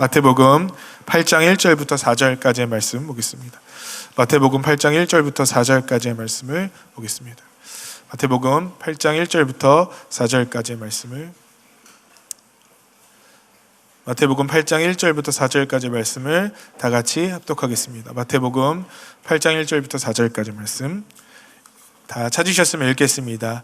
마태복음 8장 1절부터 4절까지의 말씀 보겠습니다. 마태복음 8장 1절부터 4절까지의 말씀을 보겠습니다. 마태복음 8장 1절부터 4절까지의 말씀을 마태복음 8장 1절부터 4절까지의 말씀을 다 같이 합독하겠습니다. 마태복음 8장 1절부터 4절까지 말씀 다 찾으셨으면 읽겠습니다.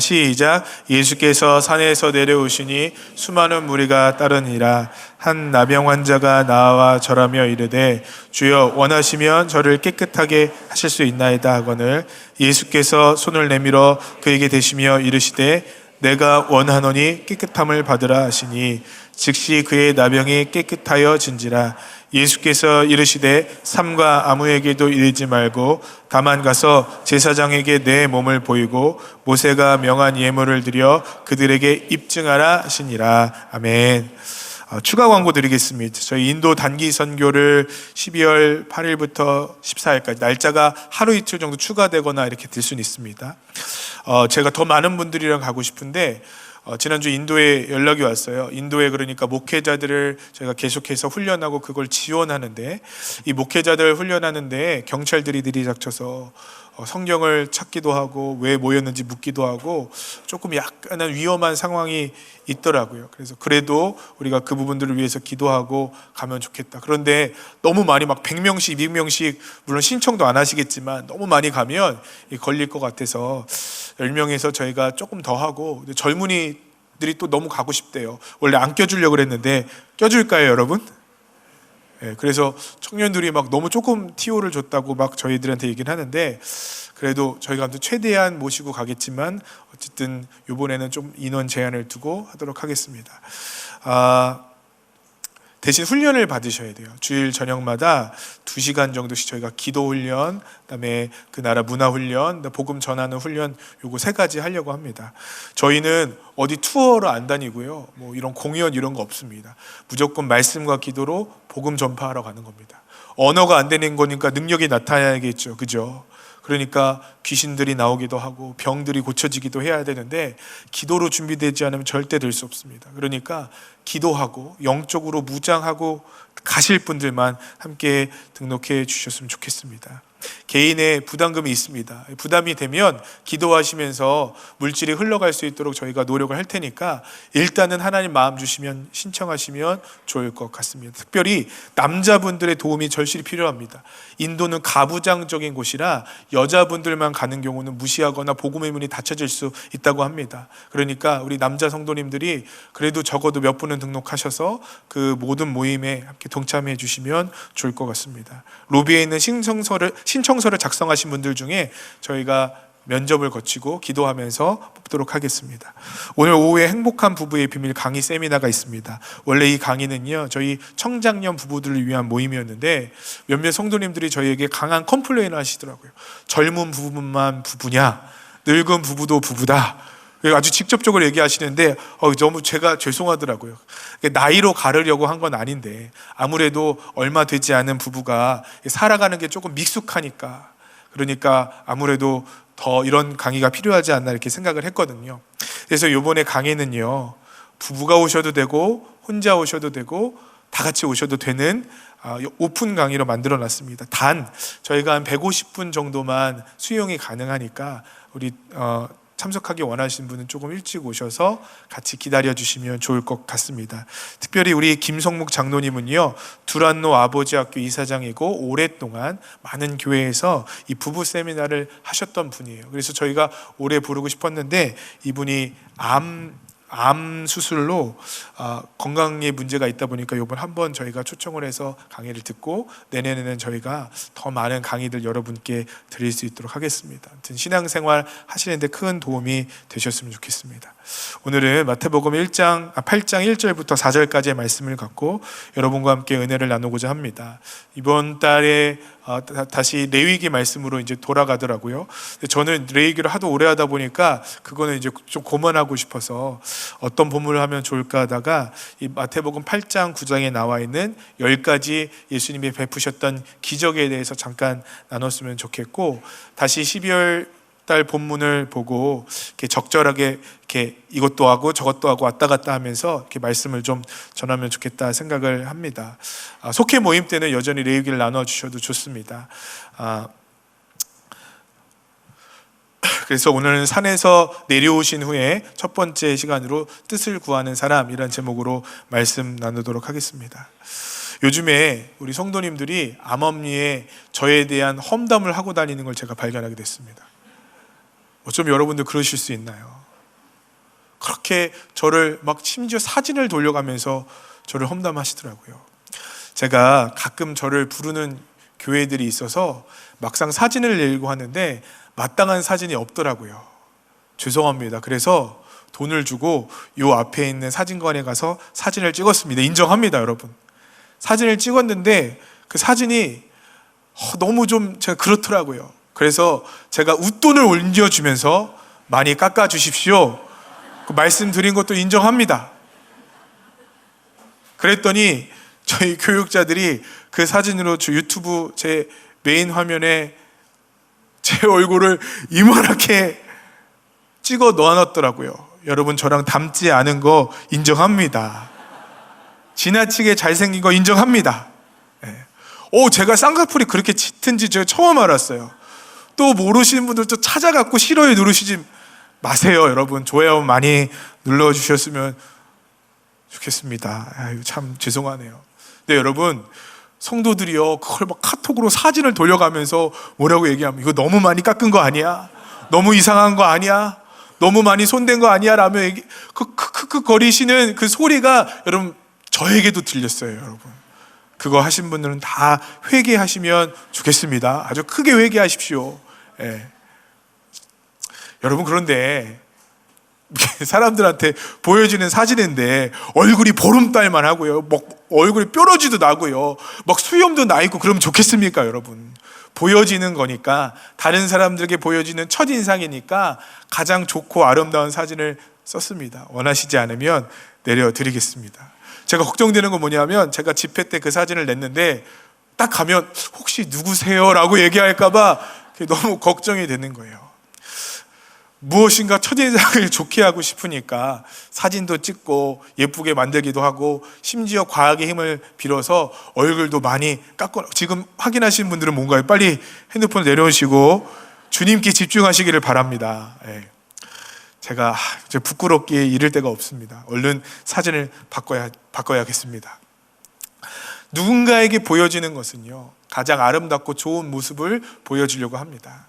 시작. 예수께서 산에서 내려오시니 수많은 무리가 따르니라. 한 나병 환자가 나와 절하며 이르되 주여 원하시면 저를 깨끗하게 하실 수 있나이다 하거늘 예수께서 손을 내밀어 그에게 대시며 이르시되 내가 원하노니 깨끗함을 받으라 하시니 즉시 그의 나병이 깨끗하여 진지라. 예수께서 이르시되 삼가 아무에게도 이르지 말고 다만 가서 제사장에게 내 몸을 보이고 모세가 명한 예물을 드려 그들에게 입증하라 하시니라. 아멘. 추가 광고 드리겠습니다. 저희 인도 단기 선교를 12월 8일부터 14일까지 날짜가 하루 이틀 정도 추가되거나 이렇게 될 수는 있습니다. 제가 더 많은 분들이랑 가고 싶은데 지난주 인도에 연락이 왔어요. 인도에 그러니까 목회자들을 저희가 계속해서 훈련하고 그걸 지원하는데 이 목회자들 훈련하는데 경찰들이 들이닥쳐서 성경을 찾기도 하고 왜 모였는지 묻기도 하고 조금 약간은 위험한 상황이 있더라고요. 그래서 그래도 우리가 그 부분들을 위해서 기도하고 가면 좋겠다. 그런데 너무 많이 막 100명씩 200명씩 물론 신청도 안 하시겠지만 너무 많이 가면 걸릴 것 같아서 10명에서 저희가 조금 더 하고 젊은이들이 또 너무 가고 싶대요. 원래 안 껴주려고 그랬는데 껴줄까요 여러분? 네, 그래서 청년들이 막 너무 조금 TO를 줬다고 막 저희들한테 얘기를 하는데 그래도 저희가 최대한 모시고 가겠지만 어쨌든 이번에는 좀 인원 제한을 두고 하도록 하겠습니다. 대신 훈련을 받으셔야 돼요. 주일 저녁마다 2시간 정도씩 저희가 기도 훈련, 그다음에 그 나라 문화 훈련, 복음 전하는 훈련 요거 3가지 하려고 합니다. 저희는 어디 투어로 안 다니고요. 뭐 이런 공연 이런 거 없습니다. 무조건 말씀과 기도로 복음 전파하러 가는 겁니다. 언어가 안 되는 거니까 능력이 나타나야겠죠. 그죠? 그러니까 귀신들이 나오기도 하고 병들이 고쳐지기도 해야 되는데 기도로 준비되지 않으면 절대 될 수 없습니다. 그러니까 기도하고 영적으로 무장하고 가실 분들만 함께 등록해 주셨으면 좋겠습니다. 개인의 부담금이 있습니다. 부담이 되면 기도하시면서 물질이 흘러갈 수 있도록 저희가 노력을 할 테니까 일단은 하나님 마음 주시면 신청하시면 좋을 것 같습니다. 특별히 남자분들의 도움이 절실히 필요합니다. 인도는 가부장적인 곳이라 여자분들만 가는 경우는 무시하거나 복음의 문이 닫혀질 수 있다고 합니다. 그러니까 우리 남자 성도님들이 그래도 적어도 몇 분은 등록하셔서 그 모든 모임에 함께 동참해 주시면 좋을 것 같습니다. 로비에 있는 신청서를 작성하신 분들 중에 저희가 면접을 거치고 기도하면서 뽑도록 하겠습니다. 오늘 오후에 행복한 부부의 비밀 강의 세미나가 있습니다. 원래 이 강의는요 저희 청장년 부부들을 위한 모임이었는데 몇몇 성도님들이 저희에게 강한 컴플레인을 하시더라고요. 젊은 부부만 부부냐, 늙은 부부도 부부다, 아주 직접적으로 얘기하시는데 너무 제가 죄송하더라고요. 나이로 가르려고 한 건 아닌데 아무래도 얼마 되지 않은 부부가 살아가는 게 조금 익숙하니까 그러니까 아무래도 더 이런 강의가 필요하지 않나 이렇게 생각을 했거든요. 그래서 이번에 강의는요 부부가 오셔도 되고 혼자 오셔도 되고 다 같이 오셔도 되는 오픈 강의로 만들어 놨습니다. 단 저희가 한 150분 정도만 수용이 가능하니까 우리 참석하기 원하시는 분은 조금 일찍 오셔서 같이 기다려주시면 좋을 것 같습니다. 특별히 우리 김성묵 장로님은요 두란노 아버지학교 이사장이고 오랫동안 많은 교회에서 이 부부 세미나를 하셨던 분이에요. 그래서 저희가 오래 부르고 싶었는데 이분이 암 수술로 건강에 문제가 있다 보니까 이번 한번 저희가 초청을 해서 강의를 듣고 내년에는 저희가 더 많은 강의들 여러분께 드릴 수 있도록 하겠습니다. 아무튼 신앙생활 하시는데 큰 도움이 되셨으면 좋겠습니다. 오늘은 마태복음 8장 1절부터 4절까지의 말씀을 갖고 여러분과 함께 은혜를 나누고자 합니다. 이번 달에 다시 레위기 말씀으로 이제 돌아가더라고요. 저는 레위기를 하도 오래 하다 보니까 그거는 이제 좀 고만하고 싶어서 어떤 본문을 하면 좋을까 하다가 이 마태복음 8장 9장에 나와 있는 10가지 예수님이 베푸셨던 기적에 대해서 잠깐 나눴으면 좋겠고 다시 12월 달 본문을 보고 이렇게 적절하게 이렇게 이것도 하고 저것도 하고 왔다 갔다 하면서 이렇게 말씀을 좀 전하면 좋겠다 생각을 합니다. 속회 모임 때는 여전히 레위기를 나눠 주셔도 좋습니다. 그래서 오늘은 산에서 내려오신 후에 첫 번째 시간으로 뜻을 구하는 사람이라는 제목으로 말씀 나누도록 하겠습니다. 요즘에 우리 성도님들이 암암리에 저에 대한 험담을 하고 다니는 걸 제가 발견하게 됐습니다. 어쩜 여러분들 그러실 수 있나요? 그렇게 저를 막 심지어 사진을 돌려가면서 저를 험담하시더라고요. 제가 가끔 저를 부르는 교회들이 있어서 막상 사진을 내려고 하는데 마땅한 사진이 없더라고요. 죄송합니다. 그래서 돈을 주고 요 앞에 있는 사진관에 가서 사진을 찍었습니다. 인정합니다, 여러분. 사진을 찍었는데 그 사진이 너무 좀 제가 그렇더라고요. 그래서 제가 웃돈을 올려주면서 많이 깎아주십시오, 말씀드린 것도 인정합니다. 그랬더니 저희 교육자들이 그 사진으로 저 유튜브 제 메인 화면에 제 얼굴을 이만하게 찍어 넣어놨더라고요. 여러분, 저랑 닮지 않은 거 인정합니다. 지나치게 잘생긴 거 인정합니다. 제가 쌍꺼풀이 그렇게 짙은지 제가 처음 알았어요. 또 모르시는 분들도 찾아갖고 싫어요 누르시지 마세요. 여러분, 좋아요 많이 눌러주셨으면 좋겠습니다. 참 죄송하네요. 네, 여러분, 성도들이요, 그걸 막 카톡으로 사진을 돌려가면서 뭐라고 얘기하면 이거 너무 많이 깎은 거 아니야? 너무 이상한 거 아니야? 너무 많이 손댄 거 아니야? 라며 거리시는 그 소리가 여러분 저에게도 들렸어요. 여러분, 그거 하신 분들은 다 회개하시면 좋겠습니다. 아주 크게 회개하십시오. 여러분, 그런데 사람들한테 보여지는 사진인데 얼굴이 보름달만 하고요, 막 얼굴이 뾰루지도 나고요, 막 수염도 나 있고 그러면 좋겠습니까? 여러분, 보여지는 거니까, 다른 사람들에게 보여지는 첫인상이니까 가장 좋고 아름다운 사진을 썼습니다. 원하시지 않으면 내려드리겠습니다. 제가 걱정되는 건 뭐냐면, 제가 집회 때 그 사진을 냈는데 딱 가면 혹시 누구세요? 라고 얘기할까봐 너무 걱정이 되는 거예요. 무엇인가 첫인상을 좋게 하고 싶으니까 사진도 찍고 예쁘게 만들기도 하고, 심지어 과학의 힘을 빌어서 얼굴도 많이 깎고. 지금 확인하시는 분들은 뭔가요? 빨리 핸드폰 내려오시고 주님께 집중하시기를 바랍니다. 제가 부끄럽게 이를 데가 없습니다. 얼른 사진을 바꿔야겠습니다. 누군가에게 보여지는 것은요, 가장 아름답고 좋은 모습을 보여주려고 합니다.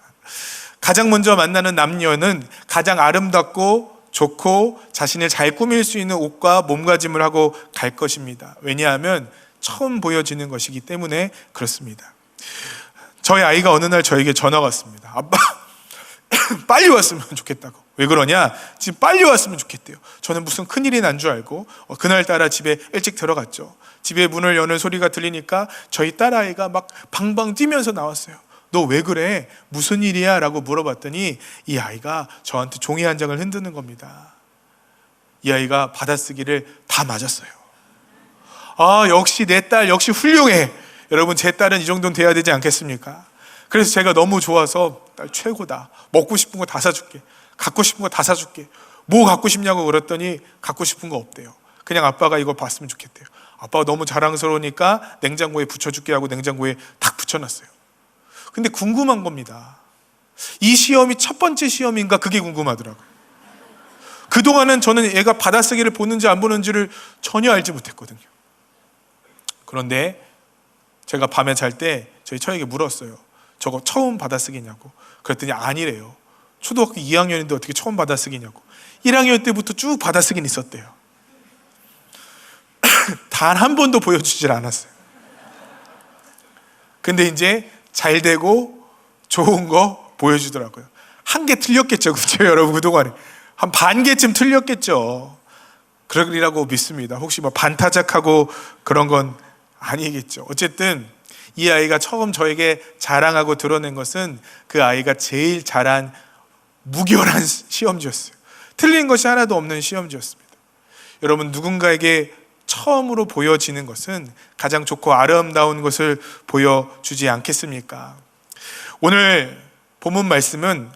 가장 먼저 만나는 남녀는 가장 아름답고 좋고 자신을 잘 꾸밀 수 있는 옷과 몸가짐을 하고 갈 것입니다. 왜냐하면 처음 보여지는 것이기 때문에 그렇습니다. 저희 아이가 어느 날 저에게 전화가 왔습니다. 아빠, 빨리 왔으면 좋겠다고. 왜 그러냐? 지금 빨리 왔으면 좋겠대요. 저는 무슨 큰일이 난 줄 알고 그날따라 집에 일찍 들어갔죠. 집에 문을 여는 소리가 들리니까 저희 딸아이가 막 방방 뛰면서 나왔어요. 너 왜 그래? 무슨 일이야? 라고 물어봤더니 이 아이가 저한테 종이 한 장을 흔드는 겁니다. 이 아이가 받아쓰기를 다 맞았어요. 역시 내 딸 역시 훌륭해. 여러분, 제 딸은 이 정도는 돼야 되지 않겠습니까? 그래서 제가 너무 좋아서 딸 최고다, 먹고 싶은 거 다 사줄게, 갖고 싶은 거 다 사줄게. 뭐 갖고 싶냐고 그랬더니 갖고 싶은 거 없대요. 그냥 아빠가 이거 봤으면 좋겠대요. 아빠가 너무 자랑스러우니까 냉장고에 붙여줄게 하고 냉장고에 딱 붙여놨어요. 근데 궁금한 겁니다. 이 시험이 첫 번째 시험인가, 그게 궁금하더라고요. 그동안은 저는 얘가 받아쓰기를 보는지 안 보는지를 전혀 알지 못했거든요. 그런데 제가 밤에 잘 때 저희 처에게 물었어요. 저거 처음 받아쓰기냐고. 그랬더니 아니래요. 초등학교 2학년인데 어떻게 처음 받아쓰기냐고. 1학년 때부터 쭉 받아쓰기는 있었대요. 단 한 번도 보여주질 않았어요. 근데 이제 잘 되고 좋은 거 보여주더라고요. 한 개 틀렸겠죠, 그렇죠? 여러분, 그동안에 한 반 개쯤 틀렸겠죠. 그러리라고 믿습니다. 혹시 뭐 반타작하고 그런 건 아니겠죠. 어쨌든 이 아이가 처음 저에게 자랑하고 드러낸 것은 그 아이가 제일 잘한 무결한 시험지였어요. 틀린 것이 하나도 없는 시험지였습니다. 여러분, 누군가에게 처음으로 보여지는 것은 가장 좋고 아름다운 것을 보여주지 않겠습니까? 오늘 본문 말씀은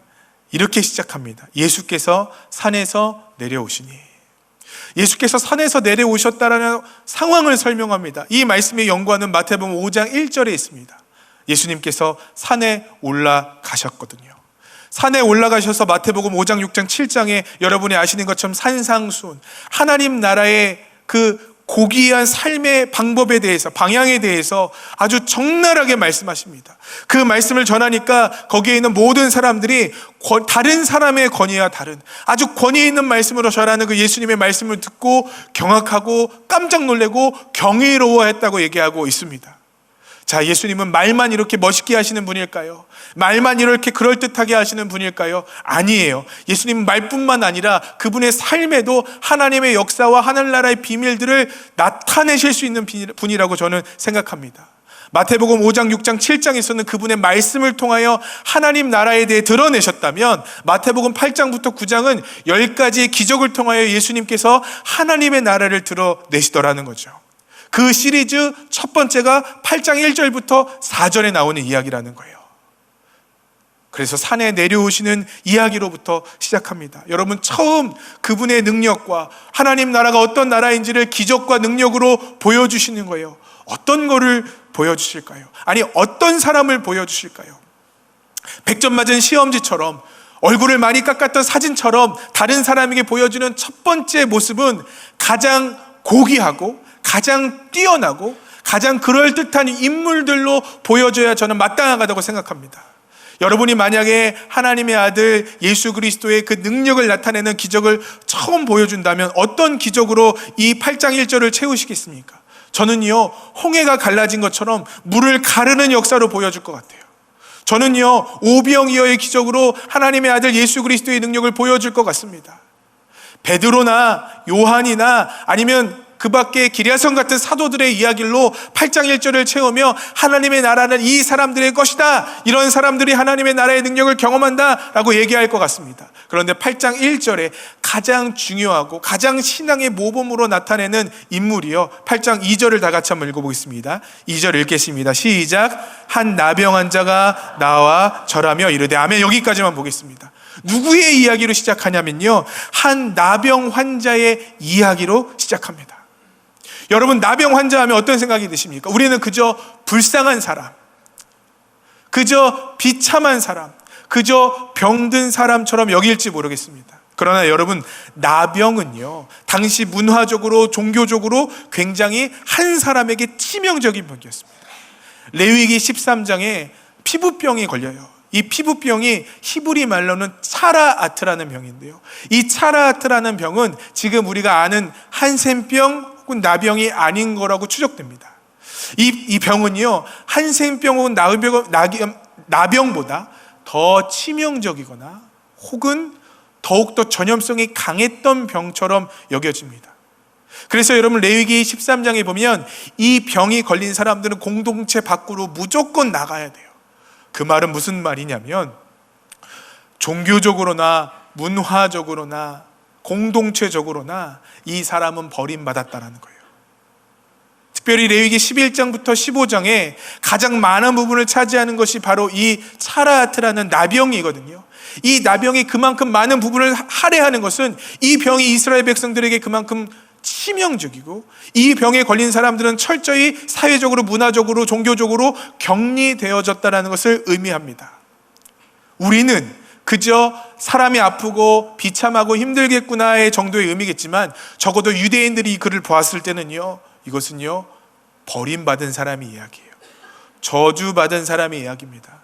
이렇게 시작합니다. 예수께서 산에서 내려오시니. 예수께서 산에서 내려오셨다라는 상황을 설명합니다. 이 말씀의 연관은 마태복음 5장 1절에 있습니다. 예수님께서 산에 올라가셨거든요. 산에 올라가셔서 마태복음 5장, 6장, 7장에 여러분이 아시는 것처럼 산상수훈, 하나님 나라의 그 고귀한 삶의 방법에 대해서, 방향에 대해서 아주 적나라하게 말씀하십니다. 그 말씀을 전하니까 거기에 있는 모든 사람들이 다른 사람의 권위와 다른 아주 권위 있는 말씀으로 전하는 그 예수님의 말씀을 듣고 경악하고 깜짝 놀라고 경이로워했다고 얘기하고 있습니다. 자, 예수님은 말만 이렇게 멋있게 하시는 분일까요? 말만 이렇게 그럴듯하게 하시는 분일까요? 아니에요. 예수님은 말뿐만 아니라 그분의 삶에도 하나님의 역사와 하늘나라의 비밀들을 나타내실 수 있는 분이라고 저는 생각합니다. 마태복음 5장, 6장, 7장에서는 그분의 말씀을 통하여 하나님 나라에 대해 드러내셨다면 마태복음 8장부터 9장은 10가지의 기적을 통하여 예수님께서 하나님의 나라를 드러내시더라는 거죠. 그 시리즈 첫 번째가 8장 1절부터 4절에 나오는 이야기라는 거예요. 그래서 산에 내려오시는 이야기로부터 시작합니다. 여러분, 처음 그분의 능력과 하나님 나라가 어떤 나라인지를 기적과 능력으로 보여주시는 거예요. 어떤 거를 보여주실까요? 아니, 어떤 사람을 보여주실까요? 100점 맞은 시험지처럼, 얼굴을 많이 깎았던 사진처럼 다른 사람에게 보여주는 첫 번째 모습은 가장 고귀하고 가장 뛰어나고 가장 그럴듯한 인물들로 보여줘야 저는 마땅하다고 생각합니다. 여러분이 만약에 하나님의 아들 예수 그리스도의 그 능력을 나타내는 기적을 처음 보여준다면 어떤 기적으로 이 8장 1절을 채우시겠습니까? 저는요, 홍해가 갈라진 것처럼 물을 가르는 역사로 보여줄 것 같아요. 저는요, 오병이어의 기적으로 하나님의 아들 예수 그리스도의 능력을 보여줄 것 같습니다. 베드로나 요한이나 아니면 그 밖에 기랴성 같은 사도들의 이야기로 8장 1절을 채우며 하나님의 나라는 이 사람들의 것이다, 이런 사람들이 하나님의 나라의 능력을 경험한다 라고 얘기할 것 같습니다. 그런데 8장 1절에 가장 중요하고 가장 신앙의 모범으로 나타내는 인물이요, 8장 2절을 다 같이 한번 읽어보겠습니다. 2절 읽겠습니다. 시작. 한 나병 환자가 나와 절하며 이르되. 아멘. 여기까지만 보겠습니다. 누구의 이야기로 시작하냐면요, 한 나병 환자의 이야기로 시작합니다. 여러분, 나병 환자 하면 어떤 생각이 드십니까? 우리는 그저 불쌍한 사람, 그저 비참한 사람, 그저 병든 사람처럼 여길지 모르겠습니다. 그러나 여러분, 나병은요, 당시 문화적으로 종교적으로 굉장히 한 사람에게 치명적인 병이었습니다. 레위기 13장에 피부병이 걸려요. 이 피부병이 히브리 말로는 차라아트라는 병인데요, 이 차라아트라는 병은 지금 우리가 아는 한센병 혹은 나병이 아닌 거라고 추정됩니다. 이 병은요, 한센병 혹은 나병보다 더 치명적이거나 혹은 더욱더 전염성이 강했던 병처럼 여겨집니다. 그래서 여러분, 레위기 13장에 보면 이 병이 걸린 사람들은 공동체 밖으로 무조건 나가야 돼요. 그 말은 무슨 말이냐면, 종교적으로나 문화적으로나 공동체적으로나 이 사람은 버림받았다는 거예요. 특별히 레위기 11장부터 15장에 가장 많은 부분을 차지하는 것이 바로 이 차라아트라는 나병이거든요. 이 나병이 그만큼 많은 부분을 할애하는 것은 이 병이 이스라엘 백성들에게 그만큼 치명적이고, 이 병에 걸린 사람들은 철저히 사회적으로, 문화적으로, 종교적으로 격리되어졌다는 것을 의미합니다. 우리는 그저 사람이 아프고 비참하고 힘들겠구나의 정도의 의미겠지만, 적어도 유대인들이 이 글을 보았을 때는요, 이것은요, 버림받은 사람의 이야기예요. 저주받은 사람의 이야기입니다.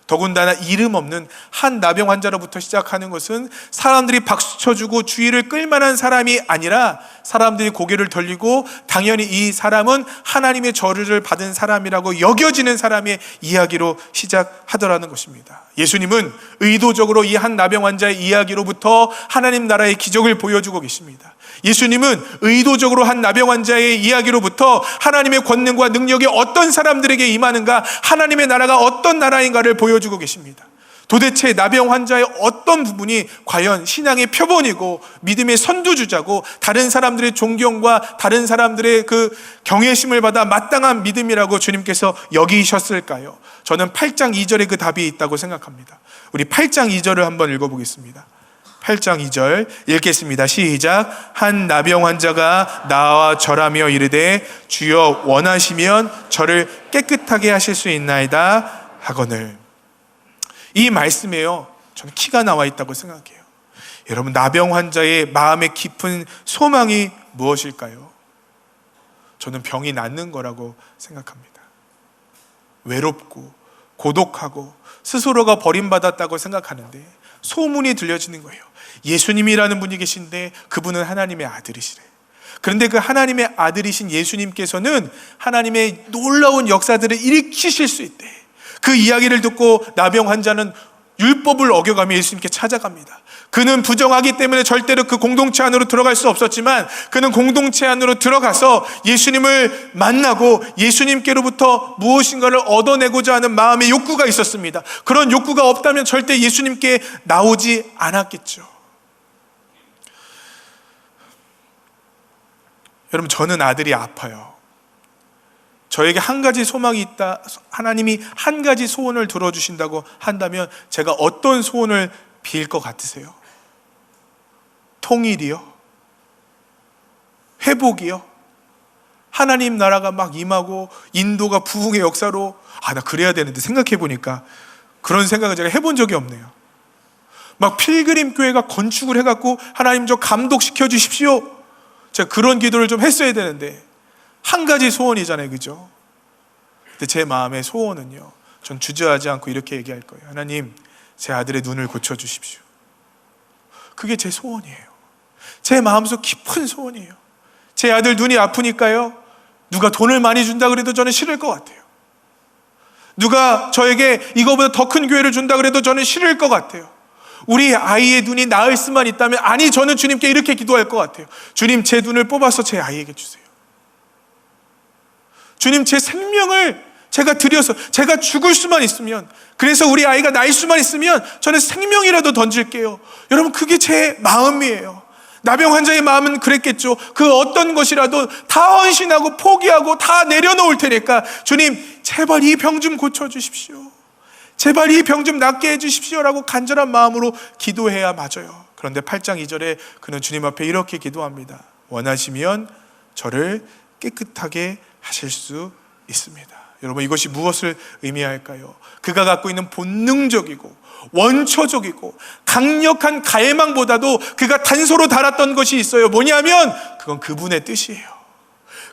더군다나 이름 없는 한 나병 환자로부터 시작하는 것은 사람들이 박수 쳐주고 주의를 끌만한 사람이 아니라 사람들이 고개를 돌리고 당연히 이 사람은 하나님의 저주를 받은 사람이라고 여겨지는 사람의 이야기로 시작하더라는 것입니다. 예수님은 의도적으로 이 한 나병 환자의 이야기로부터 하나님 나라의 기적을 보여주고 계십니다. 예수님은 의도적으로 한 나병 환자의 이야기로부터 하나님의 권능과 능력이 어떤 사람들에게 임하는가, 하나님의 나라가 어떤 나라인가를 보여주고 계십니다. 도대체 나병 환자의 어떤 부분이 과연 신앙의 표본이고 믿음의 선두주자고 다른 사람들의 존경과 다른 사람들의 그 경외심을 받아 마땅한 믿음이라고 주님께서 여기셨을까요? 저는 8장 2절에 그 답이 있다고 생각합니다. 우리 8장 2절을 한번 읽어보겠습니다. 8장 2절 읽겠습니다. 시작. 한 나병 환자가 나와 절하며 이르되 주여 원하시면 저를 깨끗하게 하실 수 있나이다 하거늘. 이 말씀에요, 저는 키가 나와 있다고 생각해요. 여러분, 나병 환자의 마음의 깊은 소망이 무엇일까요? 저는 병이 낫는 거라고 생각합니다. 외롭고 고독하고 스스로가 버림받았다고 생각하는데 소문이 들려지는 거예요. 예수님이라는 분이 계신데 그분은 하나님의 아들이시래. 그런데 그 하나님의 아들이신 예수님께서는 하나님의 놀라운 역사들을 일으키실 수 있대. 그 이야기를 듣고 나병 환자는 율법을 어겨가며 예수님께 찾아갑니다. 그는 부정하기 때문에 절대로 그 공동체 안으로 들어갈 수 없었지만 그는 공동체 안으로 들어가서 예수님을 만나고 예수님께로부터 무엇인가를 얻어내고자 하는 마음의 욕구가 있었습니다. 그런 욕구가 없다면 절대 예수님께 나오지 않았겠죠. 여러분, 저는 아들이 아파요. 저에게 한 가지 소망이 있다, 하나님이 한 가지 소원을 들어주신다고 한다면 제가 어떤 소원을 빌 것 같으세요? 통일이요? 회복이요? 하나님 나라가 막 임하고 인도가 부흥의 역사로, 나 그래야 되는데 생각해 보니까 그런 생각을 제가 해본 적이 없네요. 막 필그림 교회가 건축을 해갖고 하나님 저 감독시켜 주십시오. 제가 그런 기도를 좀 했어야 되는데 한 가지 소원이잖아요, 그죠? 근데 제 마음의 소원은요, 전 주저하지 않고 이렇게 얘기할 거예요. 하나님, 제 아들의 눈을 고쳐주십시오. 그게 제 소원이에요. 제 마음속 깊은 소원이에요. 제 아들 눈이 아프니까요, 누가 돈을 많이 준다 그래도 저는 싫을 것 같아요. 누가 저에게 이거보다 더 큰 교회를 준다 그래도 저는 싫을 것 같아요. 우리 아이의 눈이 나을 수만 있다면, 아니, 저는 주님께 이렇게 기도할 것 같아요. 주님, 제 눈을 뽑아서 제 아이에게 주세요. 주님, 제 생명을 제가 드려서 제가 죽을 수만 있으면, 그래서 우리 아이가 날 수만 있으면 저는 생명이라도 던질게요. 여러분, 그게 제 마음이에요. 나병 환자의 마음은 그랬겠죠. 그 어떤 것이라도 다 헌신하고 포기하고 다 내려놓을 테니까 주님, 제발 이 병 좀 고쳐주십시오. 제발 이 병 좀 낫게 해주십시오라고 간절한 마음으로 기도해야 맞아요. 그런데 8장 2절에 그는 주님 앞에 이렇게 기도합니다. 원하시면 저를 깨끗하게 하실 수 있습니다. 여러분, 이것이 무엇을 의미할까요? 그가 갖고 있는 본능적이고 원초적이고 강력한 갈망보다도 그가 단서로 달았던 것이 있어요. 뭐냐면 그건 그분의 뜻이에요.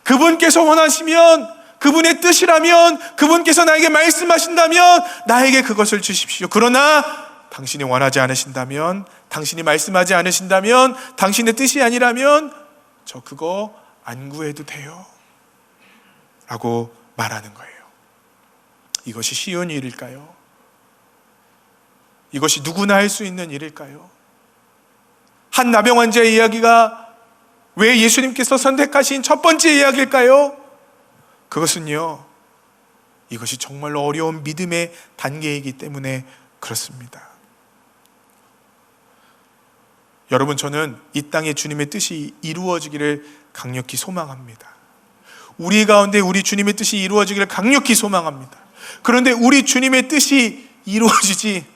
그분께서 원하시면, 그분의 뜻이라면, 그분께서 나에게 말씀하신다면 나에게 그것을 주십시오. 그러나 당신이 원하지 않으신다면, 당신이 말씀하지 않으신다면, 당신의 뜻이 아니라면 저 그거 안 구해도 돼요 라고 말하는 거예요. 이것이 쉬운 일일까요? 이것이 누구나 할 수 있는 일일까요? 한 나병 환자의 이야기가 왜 예수님께서 선택하신 첫 번째 이야기일까요? 그것은요, 이것이 정말로 어려운 믿음의 단계이기 때문에 그렇습니다. 여러분, 저는 이 땅에 주님의 뜻이 이루어지기를 강력히 소망합니다. 우리 가운데 우리 주님의 뜻이 이루어지기를 강력히 소망합니다. 그런데 우리 주님의 뜻이 이루어지지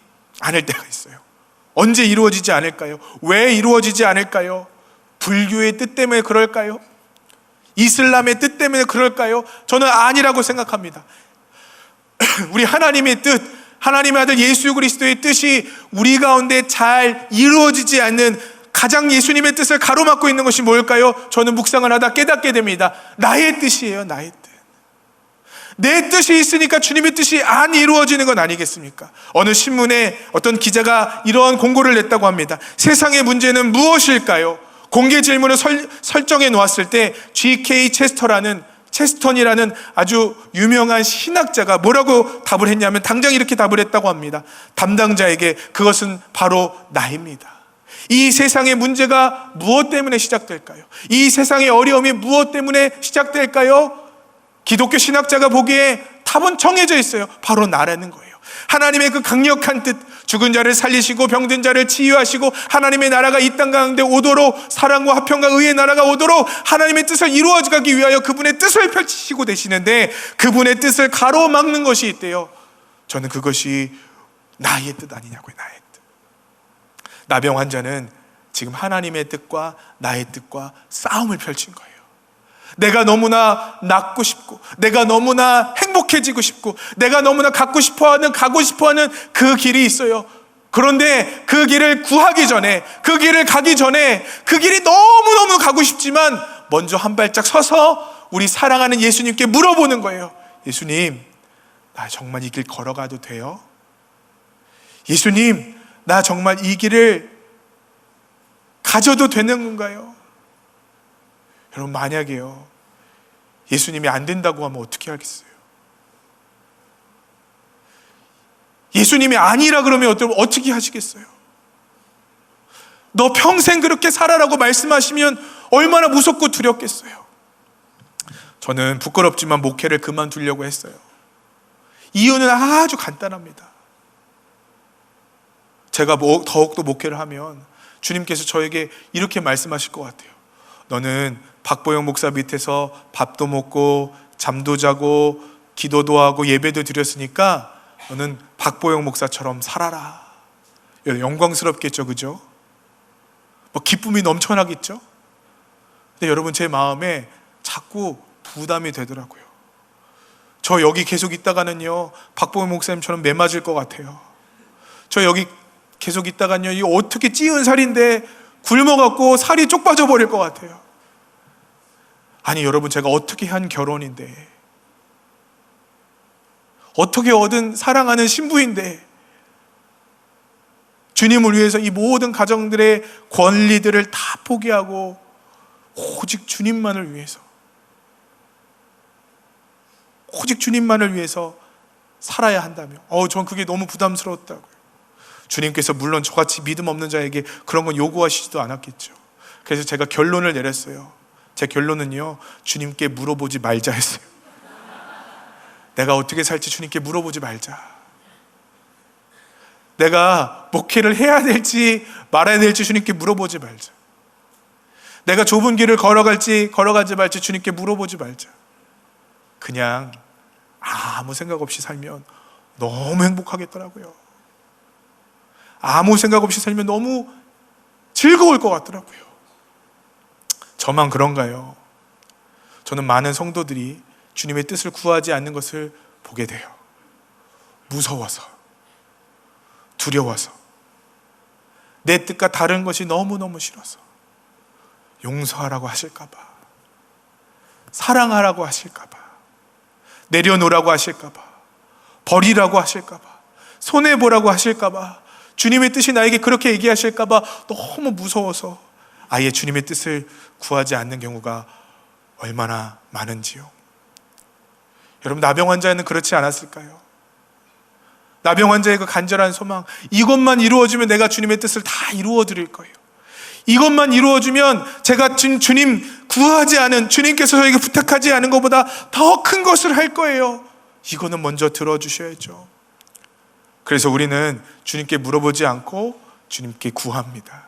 않을 때가 있어요. 언제 이루어지지 않을까요? 왜 이루어지지 않을까요? 불교의 뜻 때문에 그럴까요? 이슬람의 뜻 때문에 그럴까요? 저는 아니라고 생각합니다. 우리 하나님의 뜻, 하나님의 아들 예수 그리스도의 뜻이 우리 가운데 잘 이루어지지 않는 가장 예수님의 뜻을 가로막고 있는 것이 뭘까요? 저는 묵상을 하다 깨닫게 됩니다. 나의 뜻이에요, 나의 뜻. 내 뜻이 있으니까 주님의 뜻이 안 이루어지는 건 아니겠습니까? 어느 신문에 어떤 기자가 이러한 공고를 냈다고 합니다. 세상의 문제는 무엇일까요? 공개 질문을 설정해 놓았을 때 G.K. 체스턴이라는 아주 유명한 신학자가 뭐라고 답을 했냐면 당장 이렇게 답을 했다고 합니다. 담당자에게 그것은 바로 나입니다. 이 세상의 문제가 무엇 때문에 시작될까요? 이 세상의 어려움이 무엇 때문에 시작될까요? 기독교 신학자가 보기에 답은 정해져 있어요. 바로 나라는 거예요. 하나님의 그 강력한 뜻, 죽은 자를 살리시고 병든 자를 치유하시고 하나님의 나라가 이 땅 가운데 오도록, 사랑과 화평과 의의 나라가 오도록 하나님의 뜻을 이루어가기 위하여 그분의 뜻을 펼치시고 되시는데, 그분의 뜻을 가로막는 것이 있대요. 저는 그것이 나의 뜻 아니냐고요. 나의 뜻. 나병 환자는 지금 하나님의 뜻과 나의 뜻과 싸움을 펼친 거예요. 내가 너무나 낫고 싶고, 내가 너무나 행복해지고 싶고, 내가 너무나 가고 싶어하는 그 길이 있어요. 그런데 그 길을 구하기 전에, 그 길을 가기 전에, 그 길이 너무너무 가고 싶지만 먼저 한 발짝 서서 우리 사랑하는 예수님께 물어보는 거예요. 예수님, 나 정말 이 길 걸어가도 돼요? 예수님, 나 정말 이 길을 가져도 되는 건가요? 여러분, 만약에요, 예수님이 안 된다고 하면 어떻게 하겠어요? 예수님이 아니라 그러면 어떻게 하시겠어요? 너 평생 그렇게 살아라고 말씀하시면 얼마나 무섭고 두렵겠어요? 저는 부끄럽지만 목회를 그만두려고 했어요. 이유는 아주 간단합니다. 제가 더욱더 목회를 하면 주님께서 저에게 이렇게 말씀하실 것 같아요. 너는 박보영 목사 밑에서 밥도 먹고 잠도 자고 기도도 하고 예배도 드렸으니까 너는 박보영 목사처럼 살아라. 영광스럽겠죠, 그죠? 기쁨이 넘쳐나겠죠? 근데 여러분, 제 마음에 자꾸 부담이 되더라고요. 저 여기 계속 있다가는요, 박보영 목사님처럼 매맞을 것 같아요. 저 여기 계속 있다가는요, 이 어떻게 찌은 살인데 굶어갖고 살이 쪽 빠져버릴 것 같아요. 아니 여러분, 제가 어떻게 한 결혼인데, 어떻게 얻은 사랑하는 신부인데, 주님을 위해서 이 모든 가정들의 권리들을 다 포기하고 오직 주님만을 위해서, 오직 주님만을 위해서 살아야 한다며, 전 그게 너무 부담스러웠다고요. 주님께서 물론 저같이 믿음 없는 자에게 그런 건 요구하시지도 않았겠죠. 그래서 제가 결론을 내렸어요. 제 결론은요, 주님께 물어보지 말자 했어요. 내가 어떻게 살지 주님께 물어보지 말자. 내가 목회를 해야 될지 말아야 될지 주님께 물어보지 말자. 내가 좁은 길을 걸어가지 말지 주님께 물어보지 말자. 그냥 아무 생각 없이 살면 너무 행복하겠더라고요. 아무 생각 없이 살면 너무 즐거울 것 같더라고요. 저만 그런가요? 저는 많은 성도들이 주님의 뜻을 구하지 않는 것을 보게 돼요. 무서워서, 두려워서, 내 뜻과 다른 것이 너무너무 싫어서, 용서하라고 하실까봐, 사랑하라고 하실까봐, 내려놓으라고 하실까봐, 버리라고 하실까봐, 손해보라고 하실까봐, 주님의 뜻이 나에게 그렇게 얘기하실까봐 너무 무서워서 아예 주님의 뜻을 구하지 않는 경우가 얼마나 많은지요. 여러분, 나병 환자는 그렇지 않았을까요? 나병 환자의 그 간절한 소망, 이것만 이루어지면 내가 주님의 뜻을 다 이루어 드릴 거예요. 이것만 이루어주면 제가 주님 구하지 않은, 주님께서 저에게 부탁하지 않은 것보다 더 큰 것을 할 거예요. 이거는 먼저 들어주셔야죠. 그래서 우리는 주님께 물어보지 않고 주님께 구합니다.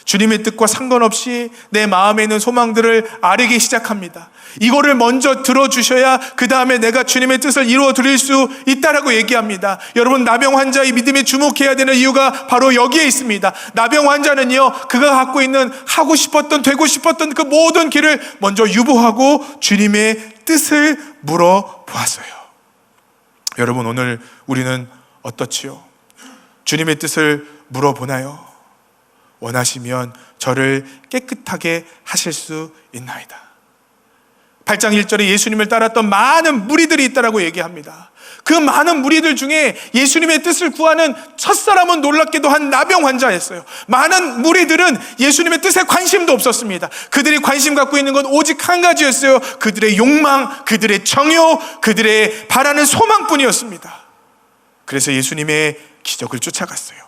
주님의 뜻과 상관없이 내 마음에 있는 소망들을 아뢰기 시작합니다. 이거를 먼저 들어주셔야 그 다음에 내가 주님의 뜻을 이루어 드릴 수 있다라고 얘기합니다. 여러분, 나병 환자의 믿음에 주목해야 되는 이유가 바로 여기에 있습니다. 나병 환자는요, 그가 갖고 있는 하고 싶었던, 되고 싶었던 그 모든 길을 먼저 유보하고 주님의 뜻을 물어보았어요. 여러분, 오늘 우리는 어떻지요? 주님의 뜻을 물어보나요? 원하시면 저를 깨끗하게 하실 수 있나이다. 8장 1절에 예수님을 따랐던 많은 무리들이 있다라고 얘기합니다. 그 많은 무리들 중에 예수님의 뜻을 구하는 첫사람은 놀랍게도 한 나병 환자였어요. 많은 무리들은 예수님의 뜻에 관심도 없었습니다. 그들이 관심 갖고 있는 건 오직 한 가지였어요. 그들의 욕망, 그들의 정욕, 그들의 바라는 소망뿐이었습니다. 그래서 예수님의 기적을 쫓아갔어요.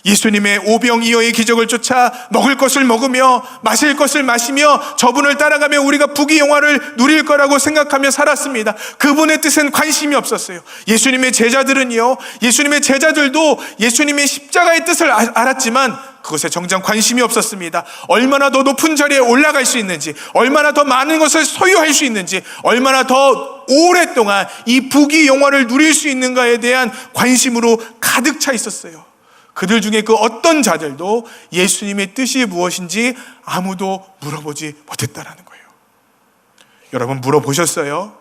예수님의 오병이어의 기적을 쫓아 먹을 것을 먹으며 마실 것을 마시며 저분을 따라가며 우리가 부귀영화를 누릴 거라고 생각하며 살았습니다. 그분의 뜻은 관심이 없었어요. 예수님의 제자들도 예수님의 십자가의 뜻을 알았지만 그것에 정작 관심이 없었습니다. 얼마나 더 높은 자리에 올라갈 수 있는지, 얼마나 더 많은 것을 소유할 수 있는지, 얼마나 더 오랫동안 이 부귀영화를 누릴 수 있는가에 대한 관심으로 가득 차 있었어요. 그들 중에 그 어떤 자들도 예수님의 뜻이 무엇인지 아무도 물어보지 못했다라는 거예요. 여러분, 물어보셨어요?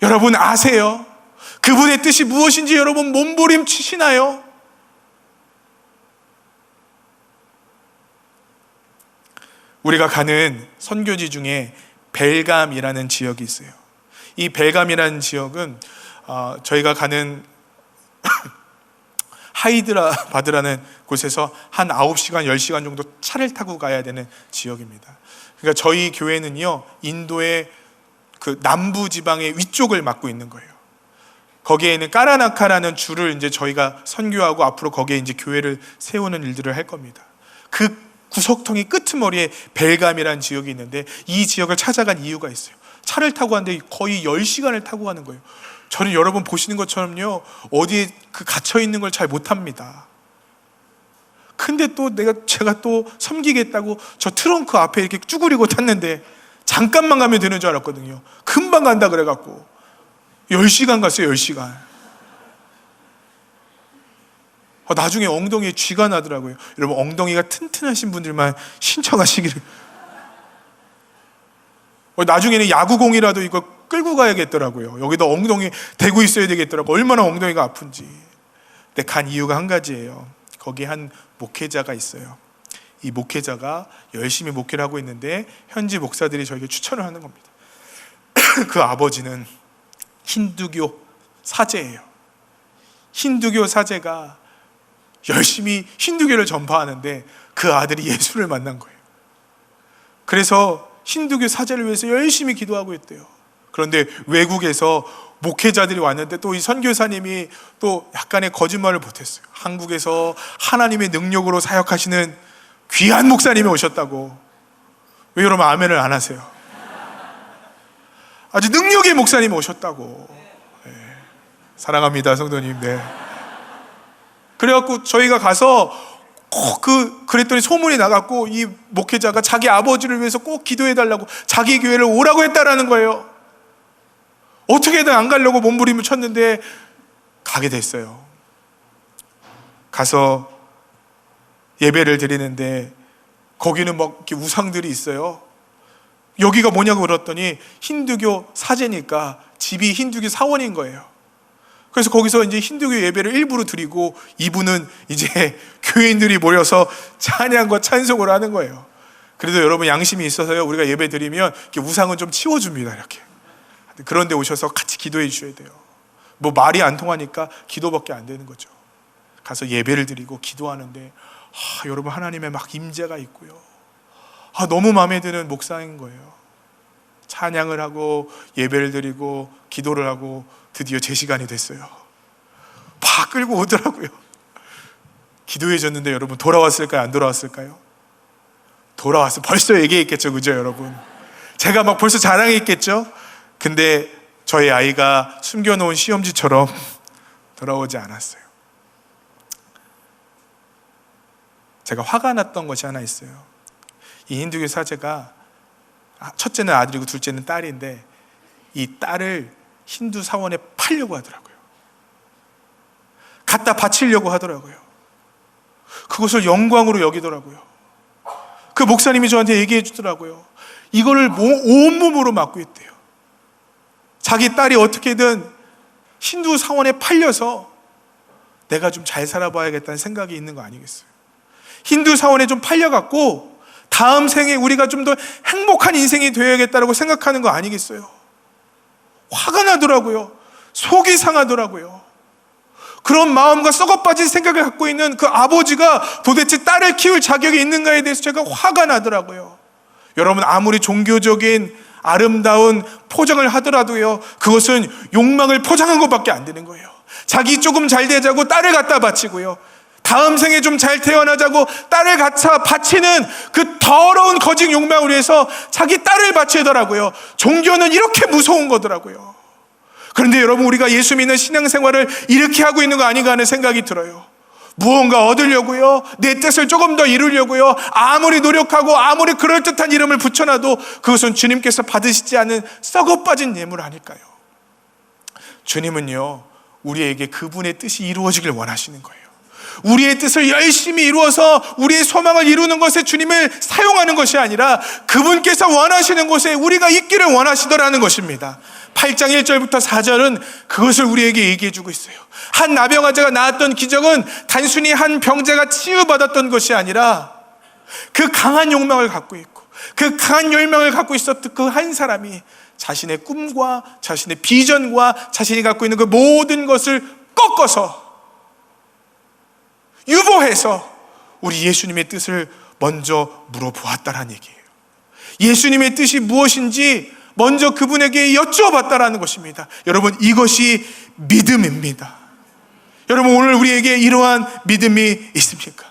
여러분 아세요? 그분의 뜻이 무엇인지 여러분 몸부림치시나요? 우리가 가는 선교지 중에 벨감이라는 지역이 있어요. 이 벨감이라는 지역은 저희가 가는 하이드라바드라는 곳에서 한 9시간, 10시간 정도 차를 타고 가야 되는 지역입니다. 그러니까 저희 교회는요, 인도의 그 남부 지방의 위쪽을 맡고 있는 거예요. 거기에 있는 까라나카라는 주를 이제 저희가 선교하고 앞으로 거기에 이제 교회를 세우는 일들을 할 겁니다. 그 구석통이 끄트머리에 벨감이라는 지역이 있는데 이 지역을 찾아간 이유가 있어요. 차를 타고 가는데 거의 10시간을 타고 가는 거예요. 저는 여러분 보시는 것처럼요, 어디에 갇혀 있는 걸 잘 못합니다. 근데 또 제가 또 섬기겠다고 저 트렁크 앞에 이렇게 쭈그리고 탔는데 잠깐만 가면 되는 줄 알았거든요. 금방 간다 그래갖고 10시간 갔어요. 10시간. 나중에 엉덩이에 쥐가 나더라고요. 여러분, 엉덩이가 튼튼하신 분들만 신청하시기를. 나중에는 야구공이라도 이거 끌고 가야겠더라고요. 여기다 엉덩이 대고 있어야 되겠더라고요. 얼마나 엉덩이가 아픈지. 근데 간 이유가 한 가지예요. 거기 한 목회자가 있어요. 이 목회자가 열심히 목회를 하고 있는데 현지 목사들이 저에게 추천을 하는 겁니다. 그 아버지는 힌두교 사제예요. 힌두교 사제가 열심히 힌두교를 전파하는데 그 아들이 예수를 만난 거예요. 그래서 힌두교 사제를 위해서 열심히 기도하고 있대요. 그런데 외국에서 목회자들이 왔는데 또 이 선교사님이 또 약간의 거짓말을 못했어요. 한국에서 하나님의 능력으로 사역하시는 귀한 목사님이 오셨다고. 왜 여러분 아멘을 안 하세요? 아주 능력의 목사님이 오셨다고. 네. 사랑합니다, 성도님. 네. 그래갖고 저희가 가서 꼭 그랬더니 소문이 나갔고 이 목회자가 자기 아버지를 위해서 꼭 기도해달라고 자기 교회를 오라고 했다라는 거예요. 어떻게든 안 가려고 몸부림을 쳤는데 가게 됐어요. 가서 예배를 드리는데 거기는 막 이렇게 우상들이 있어요. 여기가 뭐냐고 물었더니 힌두교 사제니까 집이 힌두교 사원인 거예요. 그래서 거기서 이제 힌두교 예배를 일부러 드리고 2부는 이제 교인들이 모여서 찬양과 찬송을 하는 거예요. 그래도 여러분 양심이 있어서요, 우리가 예배 드리면 이렇게 우상은 좀 치워줍니다. 이렇게. 그런데 오셔서 같이 기도해 주셔야 돼요. 뭐 말이 안 통하니까 기도밖에 안 되는 거죠. 가서 예배를 드리고 기도하는데 여러분 하나님의 막 임재가 있고요. 너무 마음에 드는 목사인 거예요. 찬양을 하고 예배를 드리고 기도를 하고 드디어 제 시간이 됐어요. 막 끌고 오더라고요. 기도해 줬는데 여러분 돌아왔을까요? 안 돌아왔을까요? 돌아와서 벌써 얘기했겠죠, 그죠 여러분? 제가 막 벌써 자랑했겠죠? 근데 저희 아이가 숨겨놓은 시험지처럼 돌아오지 않았어요. 제가 화가 났던 것이 하나 있어요. 이 힌두교 사제가 첫째는 아들이고 둘째는 딸인데 이 딸을 힌두 사원에 팔려고 하더라고요. 갖다 바치려고 하더라고요. 그것을 영광으로 여기더라고요. 그 목사님이 저한테 얘기해 주더라고요. 이거를 온몸으로 맡고 있대요. 자기 딸이 어떻게든 힌두 사원에 팔려서 내가 좀 잘 살아봐야겠다는 생각이 있는 거 아니겠어요? 힌두 사원에 좀 팔려갖고 다음 생에 우리가 좀 더 행복한 인생이 되어야겠다고 생각하는 거 아니겠어요? 화가 나더라고요. 속이 상하더라고요. 그런 마음과 썩어빠진 생각을 갖고 있는 그 아버지가 도대체 딸을 키울 자격이 있는가에 대해서 제가 화가 나더라고요. 여러분 아무리 종교적인 아름다운 포장을 하더라도요, 그것은 욕망을 포장한 것밖에 안 되는 거예요. 자기 조금 잘 되자고 딸을 갖다 바치고요, 다음 생에 좀 잘 태어나자고 딸을 갖다 바치는 그 더러운 거짓 욕망을 위해서 자기 딸을 바치더라고요. 종교는 이렇게 무서운 거더라고요. 그런데 여러분, 우리가 예수 믿는 신앙생활을 이렇게 하고 있는 거 아닌가 하는 생각이 들어요. 무언가 얻으려고요, 내 뜻을 조금 더 이루려고요, 아무리 노력하고 아무리 그럴듯한 이름을 붙여놔도 그것은 주님께서 받으시지 않은 썩어빠진 예물 아닐까요? 주님은요, 우리에게 그분의 뜻이 이루어지길 원하시는 거예요. 우리의 뜻을 열심히 이루어서 우리의 소망을 이루는 것에 주님을 사용하는 것이 아니라 그분께서 원하시는 곳에 우리가 있기를 원하시더라는 것입니다. 8장 1절부터 4절은 그것을 우리에게 얘기해 주고 있어요. 한 나병아자가 나았던 기적은 단순히 한 병자가 치유받았던 것이 아니라 그 강한 욕망을 갖고 있고 그 강한 열망을 갖고 있었던 그 한 사람이 자신의 꿈과 자신의 비전과 자신이 갖고 있는 그 모든 것을 꺾어서 유보해서 우리 예수님의 뜻을 먼저 물어보았다라는 얘기예요. 예수님의 뜻이 무엇인지 먼저 그분에게 여쭤봤다라는 것입니다. 여러분, 이것이 믿음입니다. 여러분, 오늘 우리에게 이러한 믿음이 있습니까?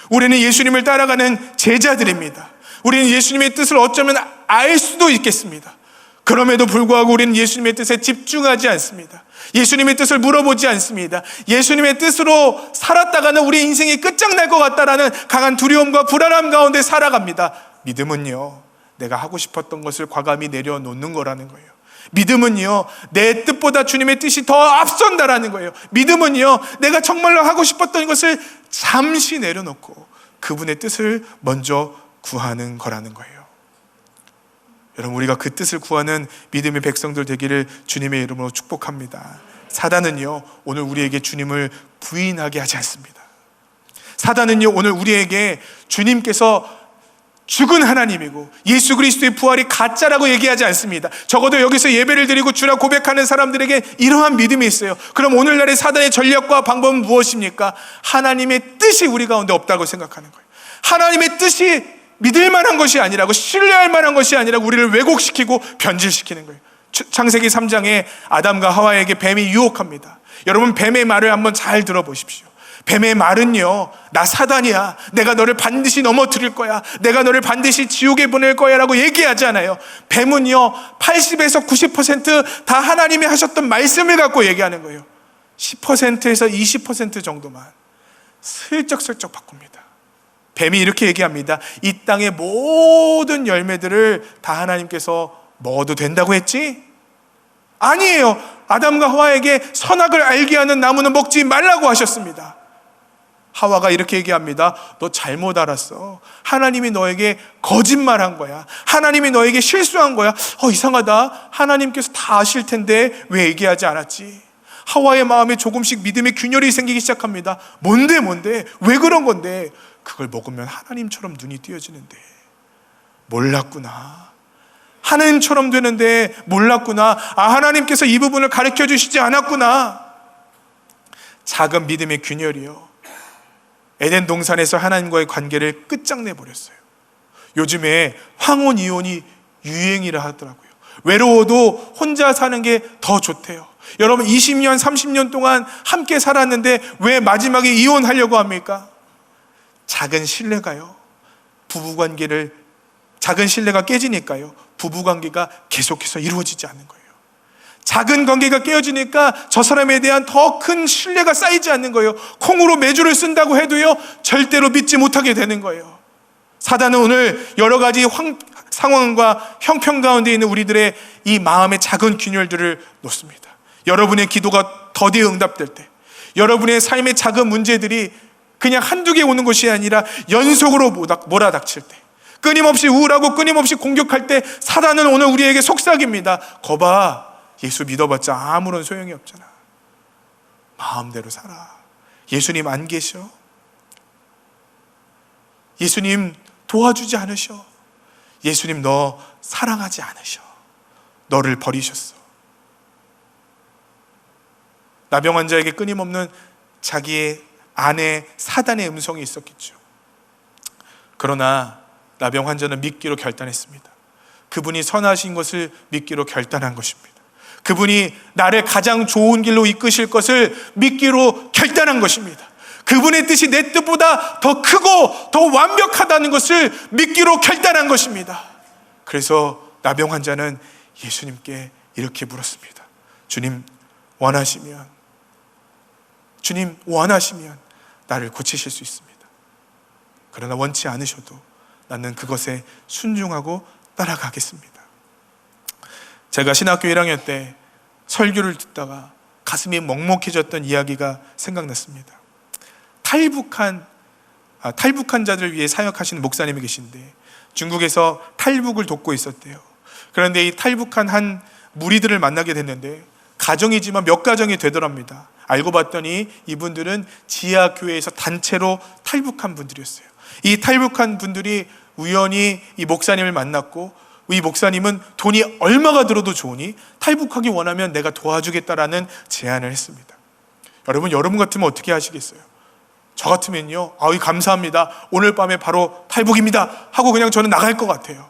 우리는 예수님을 따라가는 제자들입니다. 우리는 예수님의 뜻을 어쩌면 알 수도 있겠습니다. 그럼에도 불구하고 우리는 예수님의 뜻에 집중하지 않습니다. 예수님의 뜻을 물어보지 않습니다. 예수님의 뜻으로 살았다가는 우리의 인생이 끝장날 것 같다라는 강한 두려움과 불안함 가운데 살아갑니다. 믿음은요, 내가 하고 싶었던 것을 과감히 내려놓는 거라는 거예요. 믿음은요, 내 뜻보다 주님의 뜻이 더 앞선다라는 거예요. 믿음은요, 내가 정말로 하고 싶었던 것을 잠시 내려놓고 그분의 뜻을 먼저 구하는 거라는 거예요. 여러분, 우리가 그 뜻을 구하는 믿음의 백성들 되기를 주님의 이름으로 축복합니다. 사단은요, 오늘 우리에게 주님을 부인하게 하지 않습니다. 사단은요, 오늘 우리에게 주님께서 죽은 하나님이고 예수 그리스도의 부활이 가짜라고 얘기하지 않습니다. 적어도 여기서 예배를 드리고 주라 고백하는 사람들에게 이러한 믿음이 있어요. 그럼 오늘날의 사단의 전략과 방법은 무엇입니까? 하나님의 뜻이 우리 가운데 없다고 생각하는 거예요. 하나님의 뜻이 믿을 만한 것이 아니라고, 신뢰할 만한 것이 아니라 우리를 왜곡시키고 변질시키는 거예요. 창세기 3장에 아담과 하와에게 뱀이 유혹합니다. 여러분, 뱀의 말을 한번 잘 들어보십시오. 뱀의 말은요, 나 사단이야, 내가 너를 반드시 넘어뜨릴 거야, 내가 너를 반드시 지옥에 보낼 거야 라고 얘기하지 않아요. 뱀은요, 80에서 90% 다 하나님이 하셨던 말씀을 갖고 얘기하는 거예요. 10%에서 20% 정도만 슬쩍슬쩍 바꿉니다. 뱀이 이렇게 얘기합니다. 이 땅의 모든 열매들을 다 하나님께서 먹어도 된다고 했지? 아니에요. 아담과 하와에게 선악을 알게 하는 나무는 먹지 말라고 하셨습니다. 하와가 이렇게 얘기합니다. 너 잘못 알았어. 하나님이 너에게 거짓말한 거야. 하나님이 너에게 실수한 거야. 이상하다. 하나님께서 다 아실 텐데 왜 얘기하지 않았지? 하와의 마음에 조금씩 믿음의 균열이 생기기 시작합니다. 뭔데? 왜 그런 건데? 그걸 먹으면 하나님처럼 눈이 띄어지는데 몰랐구나. 하나님처럼 되는데 몰랐구나. 하나님께서 이 부분을 가르쳐 주시지 않았구나. 작은 믿음의 균열이요, 에덴 동산에서 하나님과의 관계를 끝장내버렸어요. 요즘에 황혼 이혼이 유행이라 하더라고요. 외로워도 혼자 사는 게 더 좋대요. 여러분, 20년 30년 동안 함께 살았는데 왜 마지막에 이혼하려고 합니까? 작은 신뢰가 깨지니까요, 부부관계가 계속해서 이루어지지 않는 거예요. 작은 관계가 깨어지니까 저 사람에 대한 더 큰 신뢰가 쌓이지 않는 거예요. 콩으로 메주를 쓴다고 해도요, 절대로 믿지 못하게 되는 거예요. 사단은 오늘 여러 가지 상황과 형편 가운데 있는 우리들의 이 마음의 작은 균열들을 놓습니다. 여러분의 기도가 더디 응답될 때, 여러분의 삶의 작은 문제들이 그냥 한두 개 오는 것이 아니라 연속으로 몰아닥칠 때, 끊임없이 우울하고 끊임없이 공격할 때 사단은 오늘 우리에게 속삭입니다. 거봐, 예수 믿어봤자 아무런 소용이 없잖아. 마음대로 살아. 예수님 안 계셔? 예수님 도와주지 않으셔? 예수님 너 사랑하지 않으셔? 너를 버리셨어. 나병 환자에게 끊임없는 자기의 안에 사단의 음성이 있었겠죠. 그러나 나병 환자는 믿기로 결단했습니다. 그분이 선하신 것을 믿기로 결단한 것입니다. 그분이 나를 가장 좋은 길로 이끄실 것을 믿기로 결단한 것입니다. 그분의 뜻이 내 뜻보다 더 크고 더 완벽하다는 것을 믿기로 결단한 것입니다. 그래서 나병 환자는 예수님께 이렇게 물었습니다. 주님 원하시면 나를 고치실 수 있습니다. 그러나 원치 않으셔도 나는 그것에 순종하고 따라가겠습니다. 제가 신학교 1학년 때 설교를 듣다가 가슴이 먹먹해졌던 이야기가 생각났습니다. 탈북한 자들 위해 사역하시는 목사님이 계신데 중국에서 탈북을 돕고 있었대요. 그런데 이 탈북한 한 무리들을 만나게 됐는데 가정이지만 몇 가정이 되더랍니다. 알고 봤더니 이분들은 지하교회에서 단체로 탈북한 분들이었어요. 이 탈북한 분들이 우연히 이 목사님을 만났고, 이 목사님은 돈이 얼마가 들어도 좋으니 탈북하기 원하면 내가 도와주겠다라는 제안을 했습니다. 여러분 같으면 어떻게 하시겠어요? 저 같으면요, 감사합니다, 오늘 밤에 바로 탈북입니다 하고 그냥 저는 나갈 것 같아요.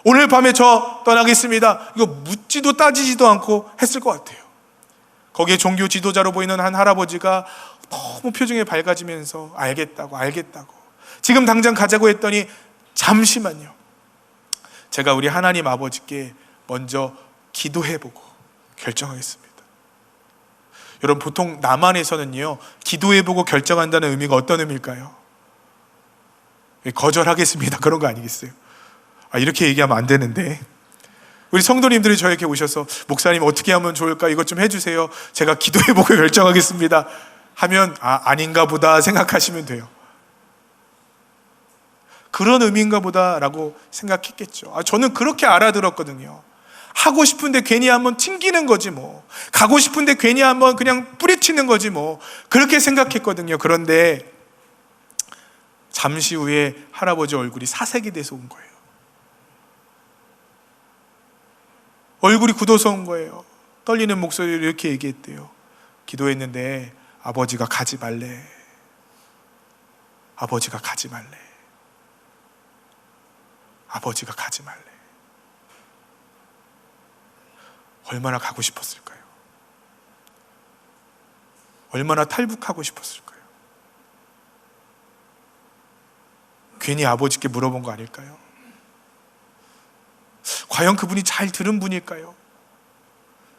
오늘 밤에 저 떠나겠습니다, 이거 묻지도 따지지도 않고 했을 것 같아요. 거기에 종교 지도자로 보이는 한 할아버지가 너무 표정이 밝아지면서 알겠다고 지금 당장 가자고 했더니 잠시만요, 제가 우리 하나님 아버지께 먼저 기도해보고 결정하겠습니다. 여러분, 보통 남한에서는요, 기도해보고 결정한다는 의미가 어떤 의미일까요? 거절하겠습니다, 그런 거 아니겠어요? 이렇게 얘기하면 안 되는데, 우리 성도님들이 저에게 오셔서 목사님 어떻게 하면 좋을까, 이것 좀 해주세요, 제가 기도해보고 결정하겠습니다 하면 아닌가 보다 생각하시면 돼요. 그런 의미인가 보다라고 생각했겠죠. 저는 그렇게 알아들었거든요. 하고 싶은데 괜히 한번 튕기는 거지 뭐, 가고 싶은데 괜히 한번 그냥 뿌리치는 거지 뭐, 그렇게 생각했거든요. 그런데 잠시 후에 할아버지 얼굴이 사색이 돼서 온 거예요. 얼굴이 굳어서 온 거예요. 떨리는 목소리로 이렇게 얘기했대요. 기도했는데 아버지가 가지 말래. 아버지가 가지 말래. 아버지가 가지 말래. 얼마나 가고 싶었을까요? 얼마나 탈북하고 싶었을까요? 괜히 아버지께 물어본 거 아닐까요? 과연 그분이 잘 들은 분일까요?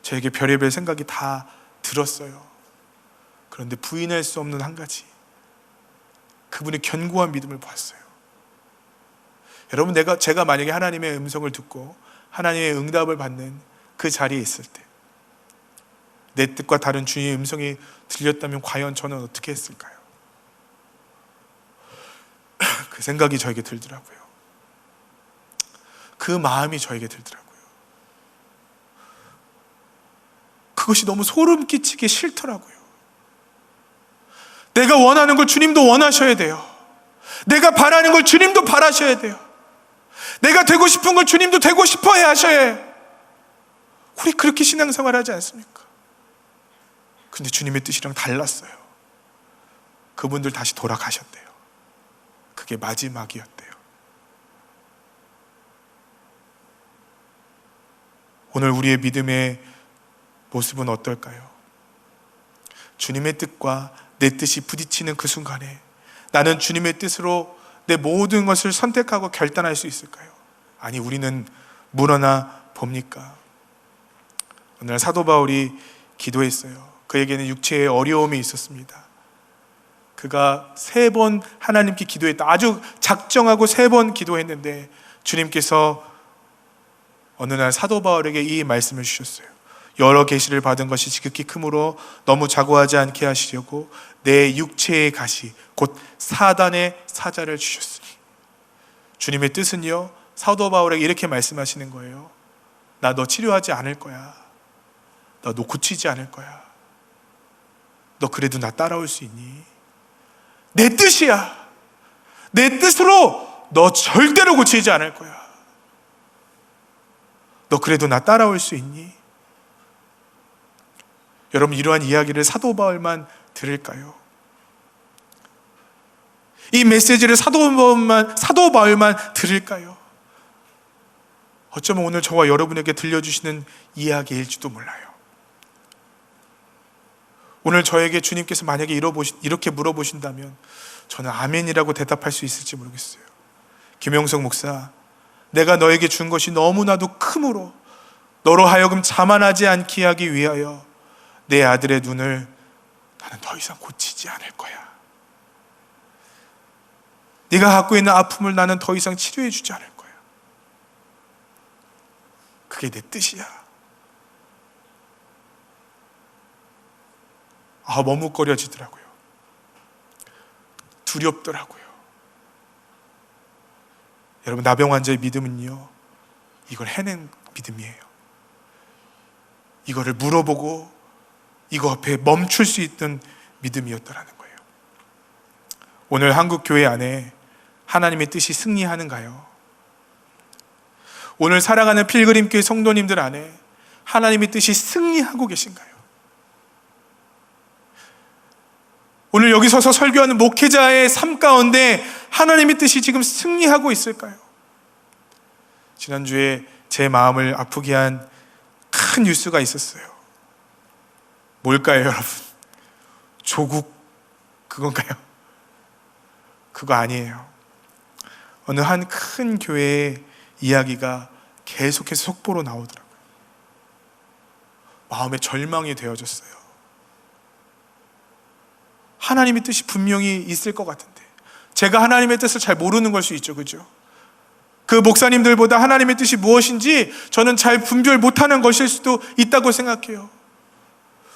저에게 별의별 생각이 다 들었어요. 그런데 부인할 수 없는 한 가지, 그분의 견고한 믿음을 보았어요. 여러분, 제가 만약에 하나님의 음성을 듣고 하나님의 응답을 받는 그 자리에 있을 때, 내 뜻과 다른 주님의 음성이 들렸다면 과연 저는 어떻게 했을까요? 그 생각이 저에게 들더라고요. 그 마음이 저에게 들더라고요. 그것이 너무 소름 끼치게 싫더라고요. 내가 원하는 걸 주님도 원하셔야 돼요. 내가 바라는 걸 주님도 바라셔야 돼요. 내가 되고 싶은 걸 주님도 되고 싶어 하셔야 해요. 우리 그렇게 신앙생활 하지 않습니까? 근데 주님의 뜻이랑 달랐어요. 그분들 다시 돌아가셨대요. 그게 마지막이었대요. 오늘 우리의 믿음의 모습은 어떨까요? 주님의 뜻과 내 뜻이 부딪히는 그 순간에 나는 주님의 뜻으로 내 모든 것을 선택하고 결단할 수 있을까요? 아니, 우리는 물어나 봅니까? 오늘 사도 바울이 기도했어요. 그에게는 육체의 어려움이 있었습니다. 그가 3번 하나님께 기도했다. 아주 작정하고 3번 기도했는데 주님께서 어느 날 사도 바울에게 이 말씀을 주셨어요. 여러 계시를 받은 것이 지극히 크므로 너무 자고하지 않게 하시려고 내 육체의 가시 곧 사단의 사자를 주셨으니. 주님의 뜻은요, 사도 바울에게 이렇게 말씀하시는 거예요. 나 너 치료하지 않을 거야. 나 너 고치지 않을 거야. 너 그래도 나 따라올 수 있니? 내 뜻이야. 내 뜻으로 너 절대로 고치지 않을 거야. 너 그래도 나 따라올 수 있니? 여러분, 이러한 이야기를 사도 바울만 들을까요? 이 메시지를 사도 바울만 들을까요? 어쩌면 오늘 저와 여러분에게 들려주시는 이야기일지도 몰라요. 오늘 저에게 주님께서 만약에 이렇게 물어보신다면 저는 아멘이라고 대답할 수 있을지 모르겠어요. 김영석 목사, 내가 너에게 준 것이 너무나도 크므로 너로 하여금 자만하지 않게 하기 위하여 내 아들의 눈을 나는 더 이상 고치지 않을 거야. 네가 갖고 있는 아픔을 나는 더 이상 치료해 주지 않을 거야. 그게 내 뜻이야. 머뭇거려지더라고요. 두렵더라고요. 여러분, 나병 환자의 믿음은요, 이걸 해낸 믿음이에요. 이거를 물어보고 이거 앞에 멈출 수 있던 믿음이었더라는 거예요. 오늘 한국 교회 안에 하나님의 뜻이 승리하는가요? 오늘 사랑하는 필그림교회 성도님들 안에 하나님의 뜻이 승리하고 계신가요? 오늘 여기 서서 설교하는 목회자의 삶 가운데 하나님의 뜻이 지금 승리하고 있을까요? 지난주에 제 마음을 아프게 한 큰 뉴스가 있었어요. 뭘까요, 여러분? 조국 그건가요? 그거 아니에요. 어느 한 큰 교회의 이야기가 계속해서 속보로 나오더라고요. 마음에 절망이 되어졌어요. 하나님의 뜻이 분명히 있을 것 같은데 제가 하나님의 뜻을 잘 모르는 걸 수 있죠, 그죠? 그 목사님들보다 하나님의 뜻이 무엇인지 저는 잘 분별 못하는 것일 수도 있다고 생각해요.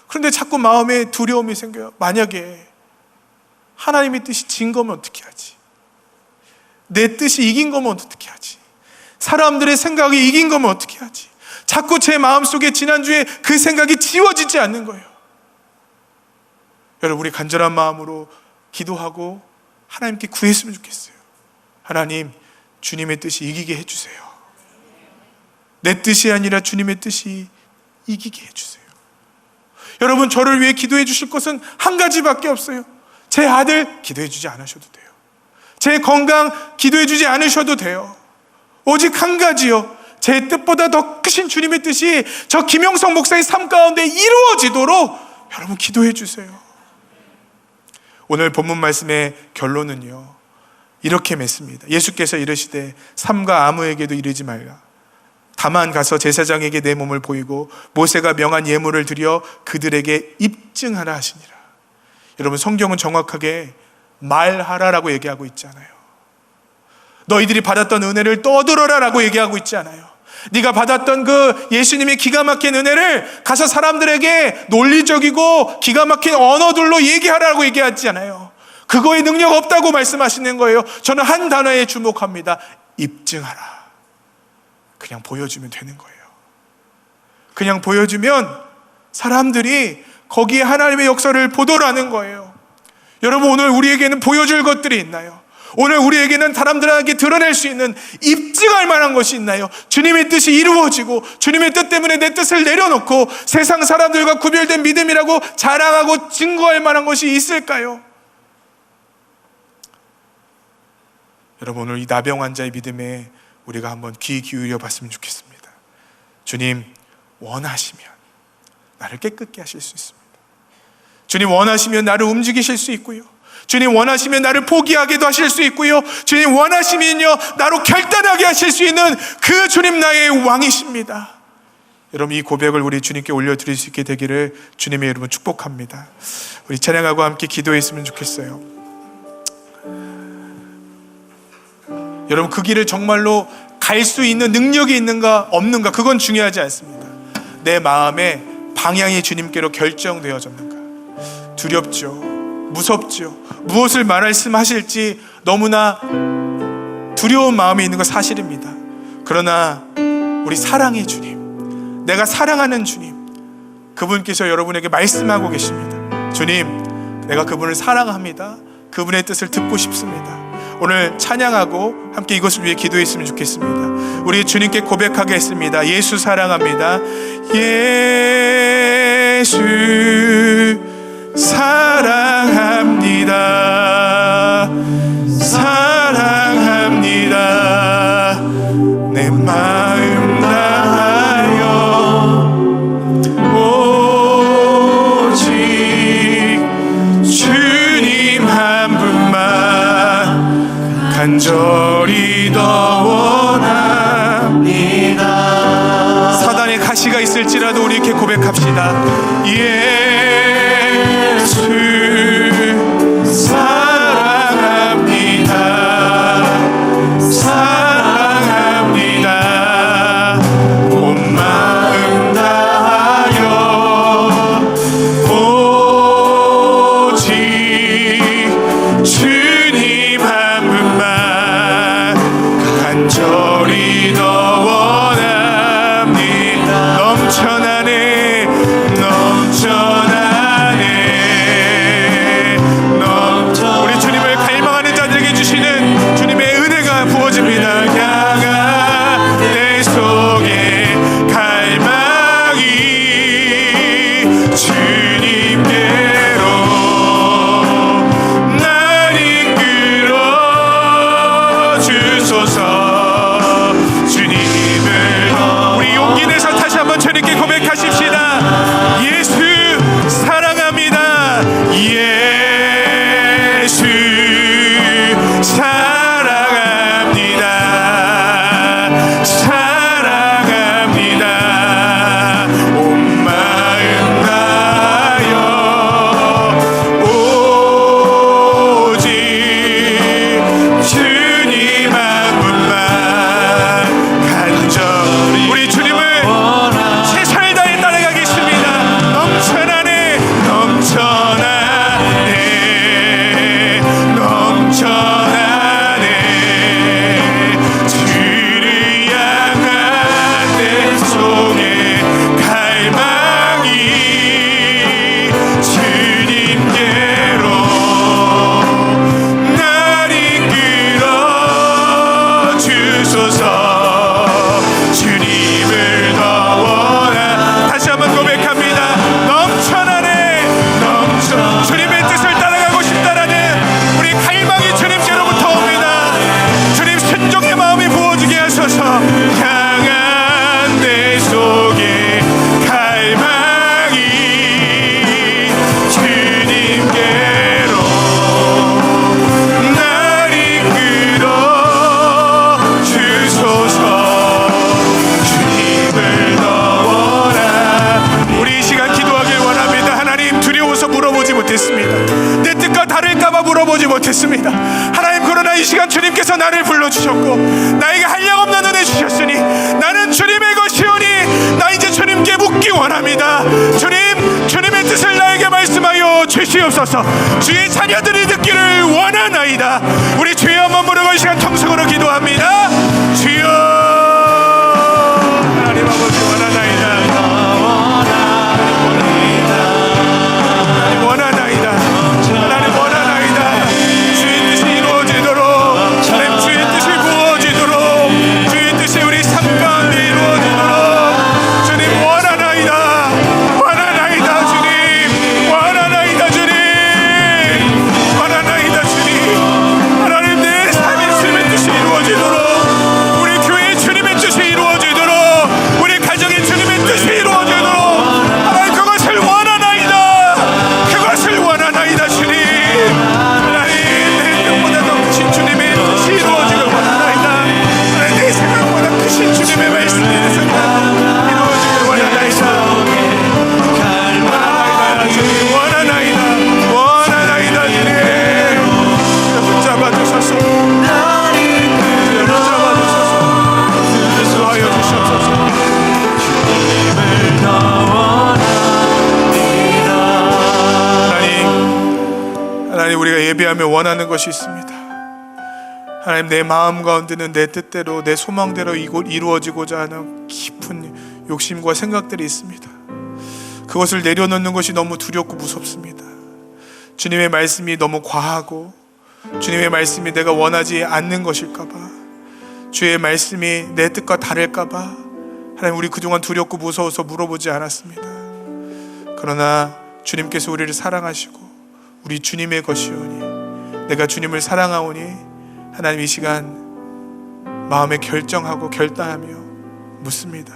그런데 자꾸 마음에 두려움이 생겨요. 만약에 하나님의 뜻이 진 거면 어떻게 하지? 내 뜻이 이긴 거면 어떻게 하지? 사람들의 생각이 이긴 거면 어떻게 하지? 자꾸 제 마음속에 지난주에 그 생각이 지워지지 않는 거예요. 여러분, 우리 간절한 마음으로 기도하고 하나님께 구했으면 좋겠어요. 하나님, 주님의 뜻이 이기게 해주세요. 내 뜻이 아니라 주님의 뜻이 이기게 해주세요. 여러분, 저를 위해 기도해 주실 것은 한 가지밖에 없어요. 제 아들 기도해 주지 않으셔도 돼요. 제 건강 기도해 주지 않으셔도 돼요. 오직 한 가지요, 제 뜻보다 더 크신 주님의 뜻이 저 김영석 목사의 삶 가운데 이루어지도록 여러분 기도해 주세요. 오늘 본문 말씀의 결론은요, 이렇게 맺습니다. 예수께서 이르시되 삼가 아무에게도 이르지 말라. 다만 가서 제사장에게 내 몸을 보이고 모세가 명한 예물을 드려 그들에게 입증하라 하시니라. 여러분, 성경은 정확하게 말하라라고 얘기하고 있잖아요. 너희들이 받았던 은혜를 떠들어라라고 얘기하고 있지 않아요. 네가 받았던 그 예수님의 기가 막힌 은혜를 가서 사람들에게 논리적이고 기가 막힌 언어들로 얘기하라고 얘기하지 않아요. 그거에 능력 없다고 말씀하시는 거예요. 저는 한 단어에 주목합니다. 입증하라. 그냥 보여주면 되는 거예요. 그냥 보여주면 사람들이 거기에 하나님의 역사를 보더라는 거예요. 여러분, 오늘 우리에게는 보여줄 것들이 있나요? 오늘 우리에게는 사람들에게 드러낼 수 있는, 입증할 만한 것이 있나요? 주님의 뜻이 이루어지고 주님의 뜻 때문에 내 뜻을 내려놓고 세상 사람들과 구별된 믿음이라고 자랑하고 증거할 만한 것이 있을까요? 여러분, 오늘 이 나병 환자의 믿음에 우리가 한번 귀 기울여 봤으면 좋겠습니다. 주님 원하시면 나를 깨끗게 하실 수 있습니다. 주님 원하시면 나를 움직이실 수 있고요, 주님 원하시면 나를 포기하게도 하실 수 있고요, 주님 원하시면요 나로 결단하게 하실 수 있는 그 주님 나의 왕이십니다. 여러분, 이 고백을 우리 주님께 올려드릴 수 있게 되기를 주님의 이름으로 축복합니다. 우리 찬양하고 함께 기도했으면 좋겠어요. 여러분, 그 길을 정말로 갈 수 있는 능력이 있는가 없는가, 그건 중요하지 않습니다. 내 마음의 방향이 주님께로 결정되어졌는가. 두렵죠, 무섭죠, 무엇을 말씀하실지 너무나 두려운 마음이 있는 건 사실입니다. 그러나 우리 사랑의 주님, 내가 사랑하는 주님, 그분께서 여러분에게 말씀하고 계십니다. 주님, 내가 그분을 사랑합니다. 그분의 뜻을 듣고 싶습니다. 오늘 찬양하고 함께 이것을 위해 기도했으면 좋겠습니다. 우리 주님께 고백하겠습니다. 예수 사랑합니다. 예수 사랑합니다. 사랑합니다. 내 마음 다하여 오직 간절히 더 원합니다. 사단의 가시가 있을지라도 우리 이렇게 고백합시다. 예수 사랑합니다. 사랑합니다. 온 마음 다하여 오직 주님 한 분만 간절히 더 원합니다. 넘쳐나네 넘쳐나네 우리 주님을 갈망하는 자들에게 주시는 주님의 은혜가 부어집니다. 향한 내 속에 갈망이 주님께로 날 이끌어 주소서. 주님을 우리 용기 내서 다시 한번 주님께 고백하십시다. 예수 사랑합니다. 예수 사랑합니다. 사랑합니다. 온 마음 다하여 오직 주님 한 분만 간절히 우리 주님을 최선을 다해 따라가겠습니다. 넘쳐나네 넘쳐나네 넘쳐나네 주를 향한 내 속에 갈망이 주님께로 날 이끌어 주소서. 주님을 더 원하 다시 한번 고백합니다. 넘쳐나네 넘쳐 주님의 뜻을 따라가고 싶다라는 우리 갈망이 주님께로부터 옵니다. 주님 순종의 마음이 부어지게 하소서. 향한 내 속에 갈망이 주님께로 날 이끌어 주소서. 주님을 더 원하 우리 이 시간 기도하길 원합니다. 하나님 두려워서 물어보지 못했습니다. 내 뜻과 다를까봐 물어보지 못했습니다. 하나님 그러나 이 시간 주님께서 나를 불러주셨고 나에게 한량없는 은혜 주셨으니 나는 주님의 것이오니 나 이제 주님께 묻기 원합니다. 주님 주님의 뜻을 나에게 말씀하여 주시옵소서. 주의 자녀들이 듣기를 원하나이다. 우리 주여 한번 부르고 이 시간 통성으로 기도합니다. 주여 하나님 아버지 원하나이다. 하나님 원하나이다. 하나님 원하나이다. 주의 뜻이 이루어지도록 하나님 주의 뜻이 부어지도록 주의 뜻이 우리 삶 가운데 이루어지도록 주님 원하나이다. 원하나이다 주님. 원하나이다 주님. 원하나이다 주님. 하나님 내 삶의 주님의 뜻이 이루어지도록 우리 교회의 주님의 뜻이 이루어지도록 우리 가정의 주님의 뜻이 이루어지도록 하나님 그것을 원하나이다. 그것을 원하나이다 주님. 하나님 내 뜻보다 더 크신 주님의 뜻이 이루어지길 원하나이다. 하나님 내 생각보다 크신 주님의 말씀이 내 생각 이루어지길 원하나이다. 원하나이다 주님. 원하나이다. 원하나이다 주님. 붙잡아 주소서. 붙잡아 주소서. 인도하여 주시옵소서. 하나님 우리가 예배하며 원하는 것이 있습니다. 하나님 내 마음 가운데는 내 뜻대로 내 소망대로 이루어지고자 하는 깊은 욕심과 생각들이 있습니다. 그것을 내려놓는 것이 너무 두렵고 무섭습니다. 주님의 말씀이 너무 과하고 주님의 말씀이 내가 원하지 않는 것일까봐 주의 말씀이 내 뜻과 다를까봐 하나님 우리 그동안 두렵고 무서워서 물어보지 않았습니다. 그러나 주님께서 우리를 사랑하시고 우리 주님의 것이오니 내가 주님을 사랑하오니 하나님 이 시간 마음에 결정하고 결단하며 묻습니다.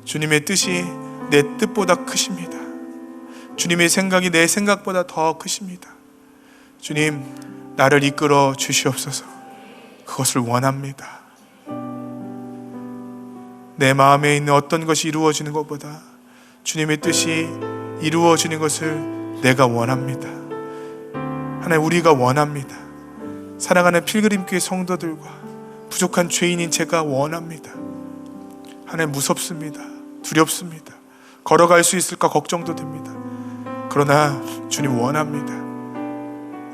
주님의 뜻이 내 뜻보다 크십니다. 주님의 생각이 내 생각보다 더 크십니다. 주님 나를 이끌어 주시옵소서. 그것을 원합니다. 내 마음에 있는 어떤 것이 이루어지는 것보다 주님의 뜻이 이루어지는 것을 내가 원합니다. 하나님, 우리가 원합니다. 사랑하는 필그림교회 성도들과 부족한 죄인인 제가 원합니다. 하나님, 무섭습니다. 두렵습니다. 걸어갈 수 있을까 걱정도 됩니다. 그러나 주님 원합니다.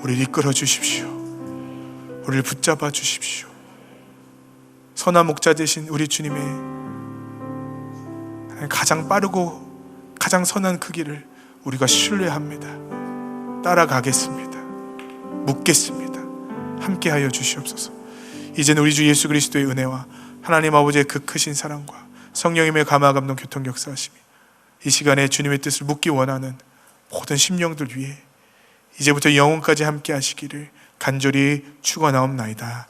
우리를 이끌어 주십시오. 우리를 붙잡아 주십시오. 선한 목자 되신 우리 주님의 가장 빠르고 가장 선한 그 길을 우리가 신뢰합니다. 따라가겠습니다. 묻겠습니다. 함께하여 주시옵소서. 이제는 우리 주 예수 그리스도의 은혜와 하나님 아버지의 그 크신 사랑과 성령님의 감화 감동 교통 역사하심이 이 시간에 주님의 뜻을 묻기 원하는 모든 심령들 위해 이제부터 영혼까지 함께 하시기를 간절히 축원하옵나이다.